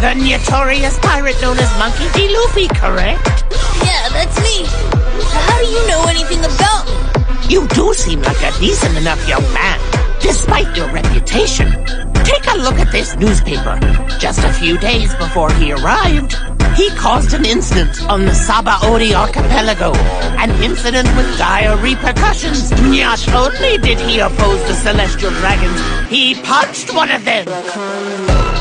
the notorious pirate known as Monkey D Luffy, correct? Yeah, that's me. How do you know anything about me? You do seem like a decent enough young man, despite your reputation. Take a look at this newspaper. Just a few days before he arrived, he caused an incident on the Sabaody archipelago. An incident with dire repercussions. Not only did he oppose the celestial dragons, he punched one of them.